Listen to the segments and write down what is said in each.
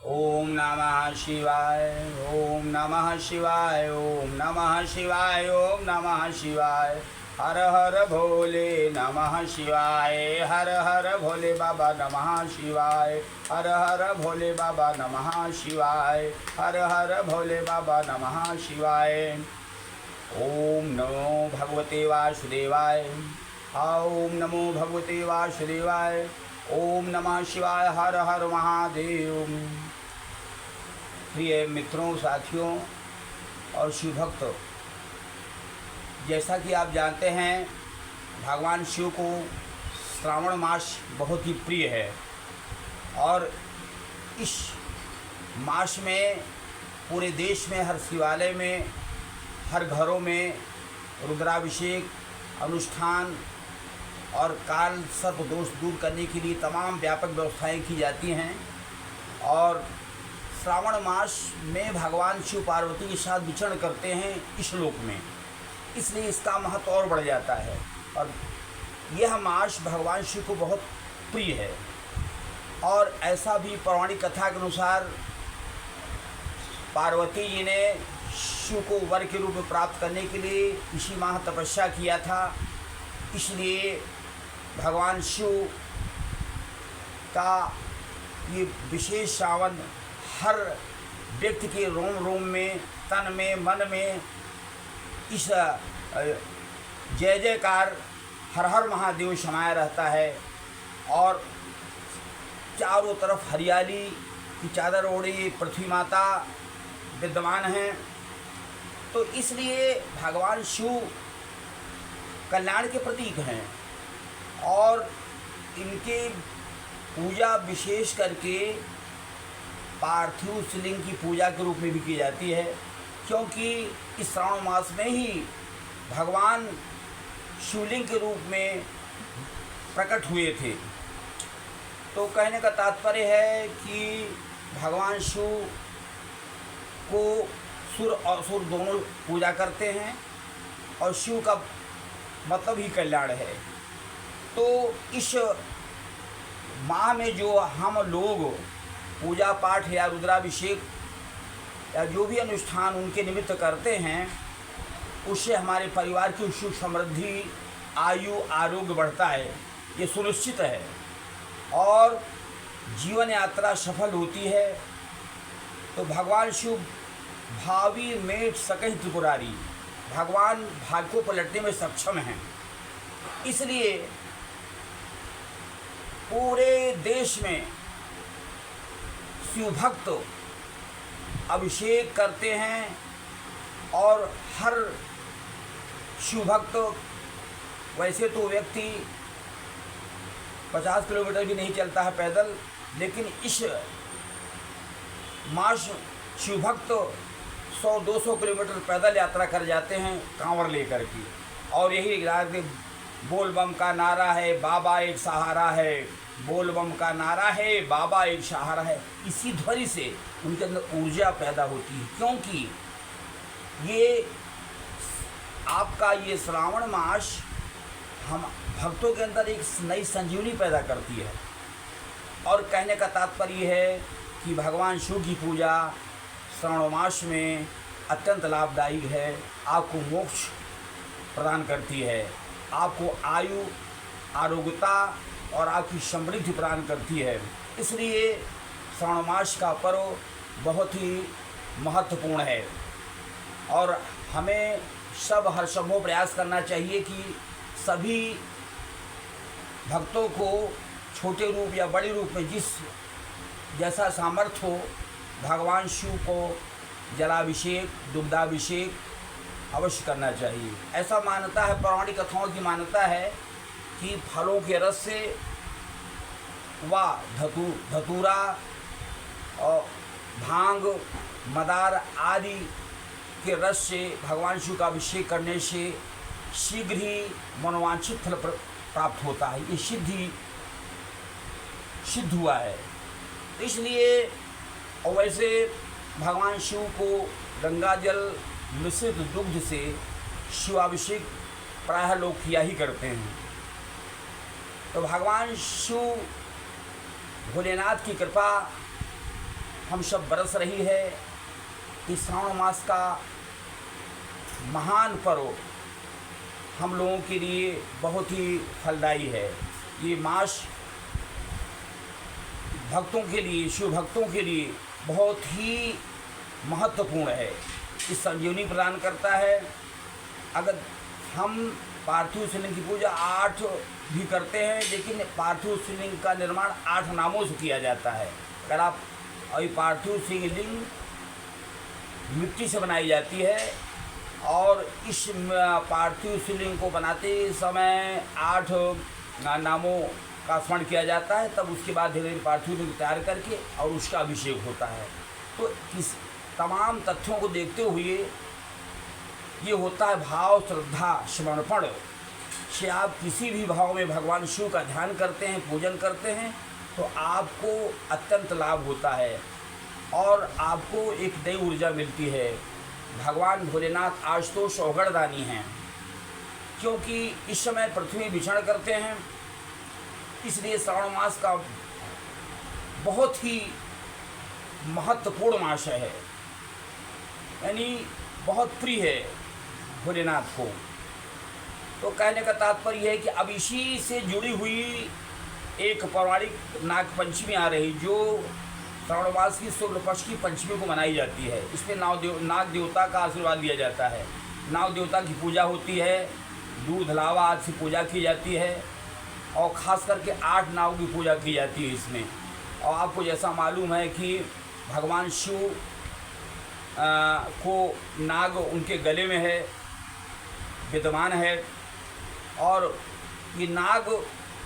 ओम नमः शिवाय। ओम नमः शिवाय। ओम नमः शिवाय। ओम नमः शिवाय। हर हर भोले नमः शिवाय। हर हर भोले बाबा नमः शिवाय। हर हर भोले बाबा नमः शिवाय। हर हर भोले बाबा नमः शिवाय। ओम नमो भगवते वासुदेवाय। ओम नमो भगवते वासुदेवाय। ओम नमः शिवाय। हर हर महादेव। प्रिय मित्रों, साथियों और शिव भक्तों, जैसा कि आप जानते हैं, भगवान शिव को श्रावण मास बहुत ही प्रिय है और इस मास में पूरे देश में हर शिवालय में, हर घरों में रुद्राभिषेक अनुष्ठान और काल सर्प दोष दूर करने के लिए तमाम व्यापक व्यवस्थाएं की जाती हैं। और श्रावण मास में भगवान शिव पार्वती के साथ विचरण करते हैं इस लोक में, इसलिए इसका महत्व और बढ़ जाता है। और यह मास भगवान शिव को बहुत प्रिय है। और ऐसा भी पौराणिक कथा के अनुसार पार्वती जी ने शिव को वर के रूप में प्राप्त करने के लिए इसी माह तपस्या किया था। इसलिए भगवान शिव का ये विशेष सावन हर व्यक्ति के रोम रोम में, तन में, मन में इस जय जयकार हर हर महादेव समाया रहता है। और चारों तरफ हरियाली की चादर ओढ़ी पृथ्वी माता विद्यमान हैं। तो इसलिए भगवान शिव कल्याण के प्रतीक हैं और इनके पूजा विशेष करके पार्थिव शिवलिंग की पूजा के रूप में भी की जाती है, क्योंकि इस श्रावण मास में ही भगवान शिवलिंग के रूप में प्रकट हुए थे। तो कहने का तात्पर्य है कि भगवान शिव को सुर और असुर दोनों पूजा करते हैं और शिव का मतलब ही कल्याण है। तो इस माह में जो हम लोग पूजा पाठ या रुद्राभिषेक या जो भी अनुष्ठान उनके निमित्त करते हैं, उससे हमारे परिवार की सुख समृद्धि, आयु, आरोग्य बढ़ता है, ये सुनिश्चित है और जीवन यात्रा सफल होती है। तो भगवान शिव भावी मेट सकहि त्रिपुरारी, भगवान भाग्य को पलटने में सक्षम हैं। इसलिए पूरे देश में शिव भक्त अभिषेक करते हैं और हर शिव भक्त, वैसे तो व्यक्ति 50 किलोमीटर भी नहीं चलता है पैदल, लेकिन इस मास शिव भक्त 100-200 किलोमीटर पैदल यात्रा कर जाते हैं कांवर लेकर के। और यही रात बोल बम का नारा है, बाबा एक सहारा है, बोल बम का नारा है, बाबा एक सहारा है। इसी ध्वनि से उनके अंदर ऊर्जा पैदा होती है, क्योंकि ये आपका ये श्रावण मास हम भक्तों के अंदर एक नई संजीवनी पैदा करती है। और कहने का तात्पर्य है कि भगवान शिव की पूजा श्रावण मास में अत्यंत लाभदायक है, आपको मोक्ष प्रदान करती है, आपको आयु, आरोग्यता और आपकी समृद्धि प्रदान करती है। इसलिए श्रावण मास का पर्व बहुत ही महत्वपूर्ण है और हमें सब हर संभव प्रयास करना चाहिए कि सभी भक्तों को छोटे रूप या बड़े रूप में जिस जैसा सामर्थ्य हो, भगवान शिव को जलाभिषेक, दुग्धाभिषेक अवश्य करना चाहिए। ऐसा मान्यता है, पौराणिक कथाओं की मान्यता है कि फलों के रस से व धतूरा और भांग, मदार आदि के रस से भगवान शिव का अभिषेक करने से शीघ्र ही मनोवांछित फल प्राप्त होता है। ये सिद्ध हुआ है। इसलिए और वैसे भगवान शिव को गंगा जल मिश्रित दुग्ध से शिवाभिषेक प्रायः लोग किया ही करते हैं। तो भगवान शिव भोलेनाथ की कृपा हम सब बरस रही है। इस श्रावण मास का महान पर्व हम लोगों के लिए बहुत ही फलदायी है। ये मास भक्तों के लिए, शिव भक्तों के लिए बहुत ही महत्वपूर्ण है। इस संजीवनी प्रदान करता है। अगर हम पार्थिव शिवलिंग की पूजा 8 भी करते हैं, लेकिन पार्थिव शिवलिंग का निर्माण 8 नामों से किया जाता है। अगर आप अभी पार्थिव शिवलिंग मिट्टी से बनाई जाती है और इस पार्थिव शिवलिंग को बनाते समय 8 नामों का स्मरण किया जाता है, तब उसके बाद धीरे धीरे पार्थिव शिवलिंग तैयार करके और उसका अभिषेक होता है। तो इस तमाम तथ्यों को देखते हुए ये होता है भाव, श्रद्धा, समर्पण से आप किसी भी भाव में भगवान शिव का ध्यान करते हैं, पूजन करते हैं, तो आपको अत्यंत लाभ होता है और आपको एक नई ऊर्जा मिलती है। भगवान भोलेनाथ आज तो सौगरदानी हैं, क्योंकि इस समय पृथ्वी विचरण करते हैं, इसलिए श्रावण मास का बहुत ही महत्वपूर्ण मास है, यानी बहुत प्रिय है भोलेनाथ को। तो कहने का तात्पर्य है कि अब इसी से जुड़ी हुई एक पौराणिक नाग पंचमी आ रही, जो श्रावण मास की शुक्ल पक्ष की पंचमी को मनाई जाती है। इसमें नाग देवता का आशीर्वाद लिया जाता है, नाग देवता की पूजा होती है, दूध लावा आदि से पूजा की जाती है और ख़ास करके 8 नागों की पूजा की जाती है इसमें। और आपको जैसा मालूम है कि भगवान शिव को नाग उनके गले में है, विद्यमान है, और ये नाग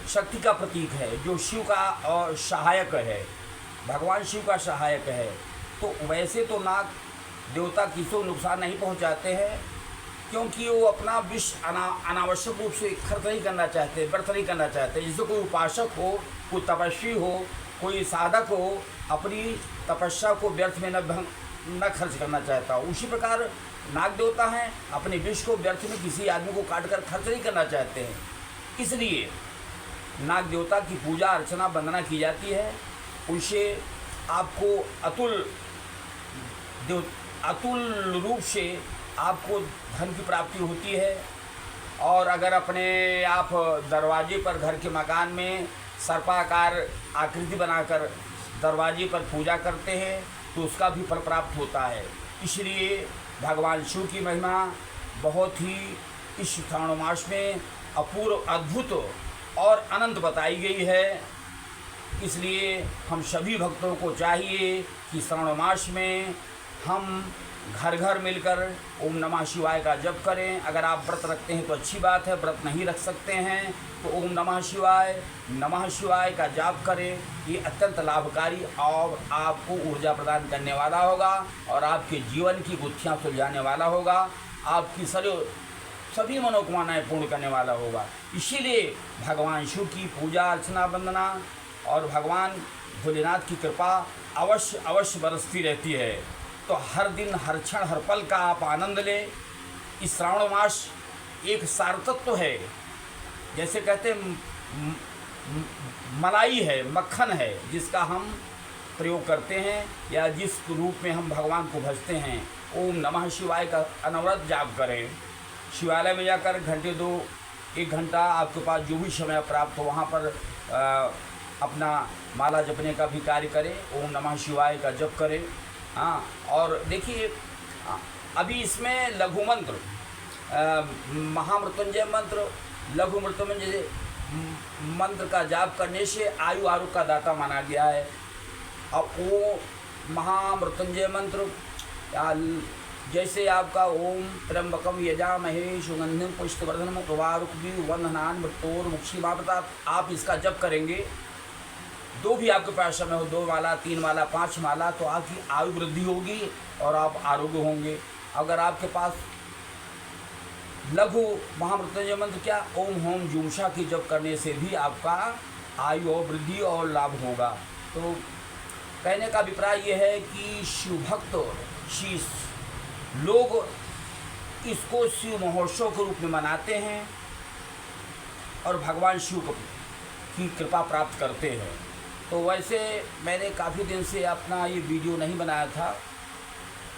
शक्ति का प्रतीक है, जो शिव का सहायक है, भगवान शिव का सहायक है। तो वैसे तो नाग देवता किसी को नुकसान नहीं पहुंचाते हैं, क्योंकि वो अपना विष अनावश्यक रूप से खर्च नहीं करना चाहते, व्यर्थ नहीं करना चाहते। जैसे कोई उपासक हो, कोई तपस्वी हो, कोई साधक हो, अपनी तपस्या को व्यर्थ में न खर्च करना चाहता हो, उसी प्रकार नाग देवता हैं, अपने विष को व्यर्थ में किसी आदमी को काट कर खर्च नहीं करना चाहते हैं। इसलिए नाग देवता की पूजा अर्चना वंदना की जाती है। उनसे आपको अतुल रूप से आपको धन की प्राप्ति होती है। और अगर अपने आप दरवाजे पर, घर के मकान में सर्पाकार आकृति बनाकर दरवाजे पर पूजा करते हैं, तो उसका भी फल प्राप्त होता है। इसलिए भगवान शिव की महिमा बहुत ही इस श्रावण मास में अपूर्व, अद्भुत और अनंत बताई गई है। इसलिए हम सभी भक्तों को चाहिए कि श्रावण मास में हम घर घर मिलकर ओम नमः शिवाय का जप करें। अगर आप व्रत रखते हैं तो अच्छी बात है, व्रत नहीं रख सकते हैं तो ओम नमः शिवाय का जाप करें। ये अत्यंत लाभकारी और आपको ऊर्जा प्रदान करने वाला होगा और आपके जीवन की गुत्थियाँ सुलझाने वाला होगा, आपकी सभी मनोकामनाएं पूर्ण करने वाला होगा। इसीलिए भगवान शिव की पूजा अर्चना वंदना और भगवान भोलेनाथ की कृपा अवश्य बरसती रहती है। तो हर दिन, हर क्षण, हर पल का आप आनंद लें। इस श्रावण मास एक सारतत्व है, जैसे कहते मलाई है, मक्खन है, जिसका हम प्रयोग करते हैं या जिस रूप में हम भगवान को भजते हैं। ओम नमः शिवाय का अनवरत जाप करें। शिवालय में जाकर घंटे 2-1 घंटा आपके पास जो भी समय प्राप्त हो, वहाँ पर अपना माला जपने का भी कार्य करें, ओम नमः शिवाय का जप करें। हाँ, और देखिए अभी इसमें लघु मंत्र, महामृत्युंजय मंत्र, लघु मृत्युंजय मंत्र का जाप करने से आयु आरोग्य का दाता माना गया है। अब वो महामृत्युंजय मंत्र जैसे आपका ओम त्र्यंबकम यजामहे सुगंधिम पुष्पवर्धनम उर्वारुकमिव बन्धनान् मृत्योर्मुक्षीमामृतात्, आप इसका जप करेंगे, दो भी आपके पास समय हो, 2 माला, 3 माला, 5 माला, तो आपकी आयु वृद्धि होगी और आप आरोग्य होंगे। अगर आपके पास लघु महामृत्युंजय मंत्र क्या ओम होम जुमशा की जप करने से भी आपका आयु और वृद्धि और लाभ होगा। तो कहने का अभिप्राय ये है कि शिव भक्त लोग इसको शिव महोत्सव के रूप में मनाते हैं और भगवान शिव की कृपा प्राप्त करते हैं। तो वैसे मैंने काफ़ी दिन से अपना ये वीडियो नहीं बनाया था,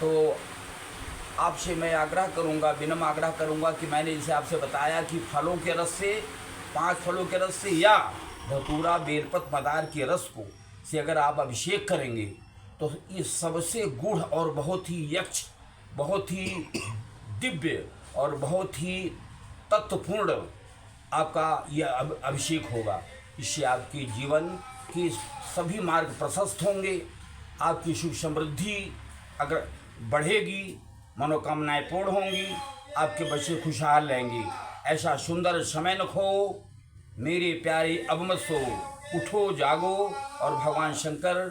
तो आपसे मैं आग्रह करूंगा, विनम्र आग्रह करूंगा कि मैंने जैसे आपसे बताया कि फलों के रस से, 5 फलों के रस से या धतूरा, बेलपत, मदार के रस को से अगर आप अभिषेक करेंगे तो ये सबसे गूढ़ और बहुत ही यक्ष, बहुत ही दिव्य और बहुत ही तत्वपूर्ण आपका यह अभिषेक होगा। इससे आपके जीवन के सभी मार्ग प्रशस्त होंगे, आपकी सुख समृद्धि अगर बढ़ेगी, मनोकामनाएं पूर्ण होंगी, आपके बच्चे खुशहाल रहेंगे। ऐसा सुंदर समय न खो, मेरे प्यारे अब मत सो, उठो जागो और भगवान शंकर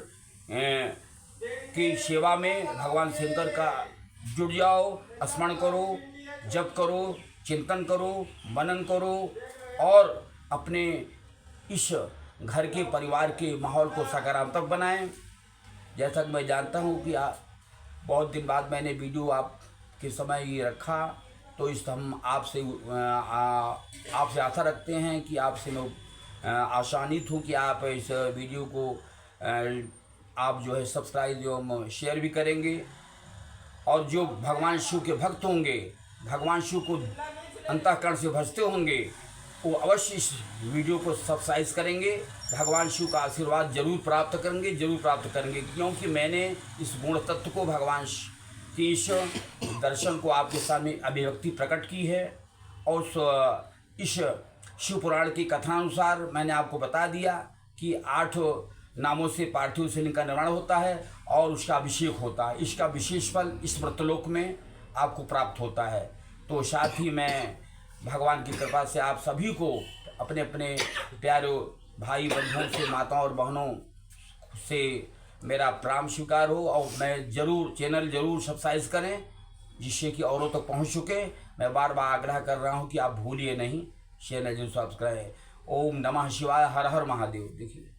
की सेवा में, भगवान शंकर का जुड़ जाओ, स्मरण करो, जप करो, चिंतन करो, मनन करो और अपने इस घर के परिवार के माहौल को सकारात्मक बनाएं। जैसा कि मैं जानता हूँ कि बहुत दिन बाद मैंने वीडियो आपके समय ये रखा, तो इस हम आपसे आशा रखते हैं कि आपसे मैं आशान्वित हूँ कि आप इस वीडियो को आप जो है सब्सक्राइब जो शेयर भी करेंगे, और जो भगवान शिव के भक्त होंगे, भगवान शिव को अंतःकरण से भजते होंगे, वो अवश्य इस वीडियो को सब्सक्राइब करेंगे, भगवान शिव का आशीर्वाद जरूर प्राप्त करेंगे, जरूर प्राप्त करेंगे। क्योंकि मैंने इस गुण तत्व को, भगवान के इस दर्शन को आपके सामने अभिव्यक्ति प्रकट की है। और इस शिव पुराण की कथानुसार मैंने आपको बता दिया कि 8 नामों से पार्थिव शिवलिंग का निर्माण होता है और उसका अभिषेक होता है। इसका विशेष फल इस मृतलोक में आपको प्राप्त होता है। तो साथ ही मैं भगवान की कृपा से आप सभी को, अपने अपने प्यारे भाई बंधुओं से, माताओं और बहनों से मेरा प्रणाम स्वीकार हो, और मैं जरूर चैनल जरूर सब्सक्राइब करें जिससे कि औरों तक पहुंच चुके। मैं बार बार आग्रह कर रहा हूं कि आप भूलिए नहीं, चैनल जरूर सब्सक्राइब। ओम नमः शिवाय, हर हर महादेव। देखिए।